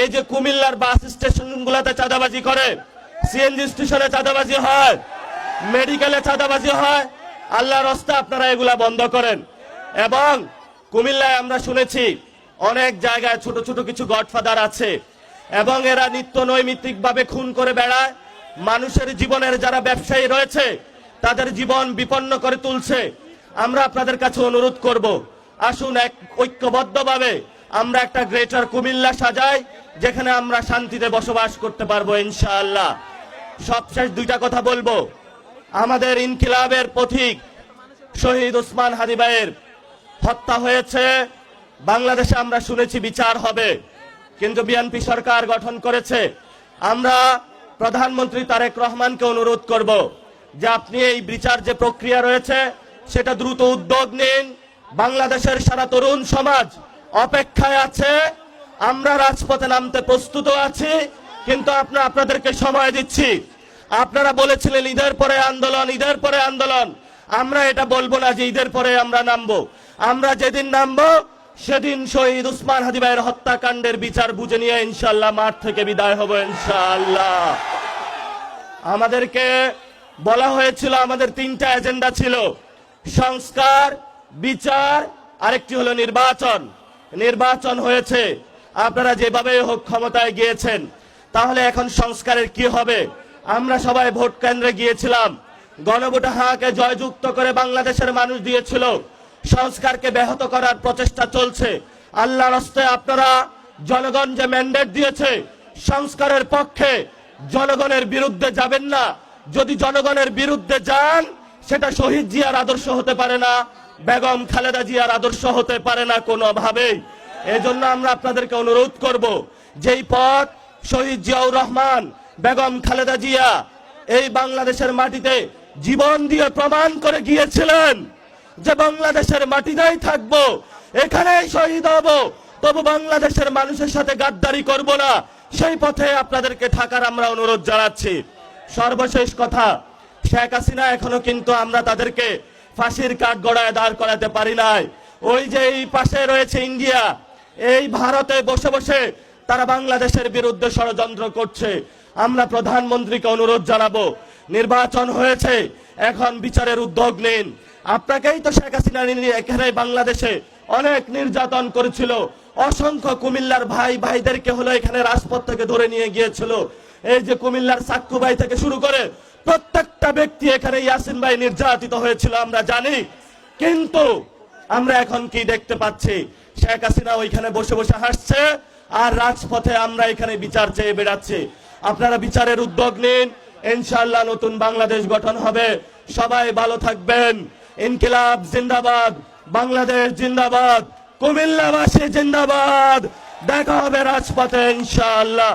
এই যে কুমিল্লার বাস স্টেশনগুলোতে চাঁদাবাজি করে, সিএনজি স্টেশনে চাঁদাবাজি হয়, মেডিকেলে চাঁদাবাজি হয়, আল্লাহর রাস্তায় আপনারা এগুলা বন্ধ করেন। এবং কুমিল্লায় আমরা শুনেছি অনেক জায়গায় ছোট ছোট কিছু গডফাদার আছে এবং এরা নিত্য নৈমিত্তিকভাবে খুন করে বেড়ায়, মানুষের জীবনের যারা ব্যবসায়ী রয়েছে তাদের জীবন বিপন্ন করে তুলছে। আমরা আপনাদের কাছে অনুরোধ করব, আসুন এক ঐক্যবদ্ধভাবে আমরা একটা গ্রেটার কুমিল্লা সাজাই, যেখানে আমরা শান্তিতে বসবাস করতে পারবো ইনশাআল্লাহ। সবশেষ দুইটা কথা বলবো। আমাদের ইনকিলাবের পথিক শহীদ ওসমান হাদি ভাইয়ের হত্যা হয়েছে, বাংলাদেশে আমরা শুনেছি বিচার হবে, কিন্তু বিএনপি সরকার গঠন করেছে। আমরা প্রধানমন্ত্রী তারেক রহমানকে অনুরোধ করব যে আপনি এই বিচার যে প্রক্রিয়া রয়েছে সেটা দ্রুত উদ্যোগ নিন। বাংলাদেশের সারা তরুণ সমাজ অপেক্ষায় আছে, আমরা রাজপথে নামতে প্রস্তুত আছি, কিন্তু আপনাদেরকে সময় দিচ্ছি। আপনারা বলেছিলেন ঈদের পরে আন্দোলন, ঈদের পরে আন্দোলন। আমরা এটা বলবো না যে ঈদের পরে আমরা নামবো। আমরা যেদিন নামবো সেদিন শহীদ ওসমান হাদি ভাইয়ের হত্যাকাণ্ডের বিচার বুঝে নিয়ে ইনশাআল্লাহ মাঠ থেকে বিদায় হব ইনশাআল্লাহ। আমাদেরকে বলা হয়েছিল আমাদের তিনটা এজেন্ডা ছিল, সংস্কার, বিচার, আরেকটি হলো নির্বাচন। নির্বাচন হয়েছে, আপনারা যেভাবে হোক ক্ষমতায় গিয়েছেন, তাহলে এখন সংস্কারের কি হবে? আমরা সবাই ভোট কেন্দ্রে গিয়েছিলাম, গণভোটে হাঁকে জয়যুক্ত করে বাংলাদেশের মানুষ দিয়েছিল। সংস্কারকে ব্যাহত করার প্রচেষ্টা চলছে। আল্লাহর রাস্তায় আপনারা জনগণ যে ম্যান্ডেট দিয়েছে সংস্কারের পক্ষে, জনগণের বিরুদ্ধে যাবেন না। যদি জনগণের বিরুদ্ধে যান সেটা শহীদ জিয়ার আদর্শ হতে পারে না, বেগম খালেদা জিয়ার আদর্শ হতে পারে না কোনোভাবেই। এজন্য আমরা আপনাদেরকে অনুরোধ করব, যেই পথ শহীদ জিয়াউর রহমান, বেগম খালেদা জিয়া এই বাংলাদেশের মাটিতে জীবন দিয়ে প্রমাণ করে গিয়েছিলেন যে বাংলাদেশের মাটিতেই থাকবো, এখানেই শহীদ হব, তবু বাংলাদেশের মানুষের সাথে গাদ্দারি করব না, সেই পথে আপনাদেরকে থাকার আমরা অনুরোধ জানাচ্ছি। সর্বশেষ কথা, শেখ হাসিনা এখনো কিন্তু আমরা তাদেরকে ফাঁসির কাঠ গড়ায় দাঁড় করাতে পারি নাই। ওই যে এই পাশে রয়েছে ইন্ডিয়া, এই ভারতে বসে বসে তারা বাংলাদেশের বিরুদ্ধে ষড়যন্ত্র করছে। আমরা প্রধানমন্ত্রীকে অনুরোধ জানাবো, নির্বাচন হয়েছে, এখন বিচারের উদ্যোগ নিন। আপনাকেই তো শেখ হাসিনা এখানে বাংলাদেশে অনেক নির্যাতন করেছিল, অসংখ্য কুমিল্লার ভাইদেরকে হলো এখানে রাজপথ থেকে ধরে নিয়ে গিয়েছিল। এই যে কুমিল্লার সাক্কু ভাই থেকে শুরু করে প্রত্যেকটা ব্যক্তি এখানে ইয়াসিন ভাই নির্যাতিত হয়েছিল আমরা জানি। কিন্তু আমরা এখন কি দেখতে পাচ্ছি? শেখ হাসিনা ওইখানে বসে বসে হাসছে, আর রাজপথে আমরা এখানে বিচার চেয়ে বেড়াচ্ছি। আপনারা বিচারের উদ্যোগ নিন, ইনশাআল্লাহ নতুন বাংলাদেশ গঠন হবে। সবাই ভালো থাকবেন। ইনকিলাব জিন্দাবাদ, বাংলাদেশ জিন্দাবাদ, কুমিল্লাবাসী জিন্দাবাদ। দেখা হবে রাজপথে ইনশাআল্লাহ।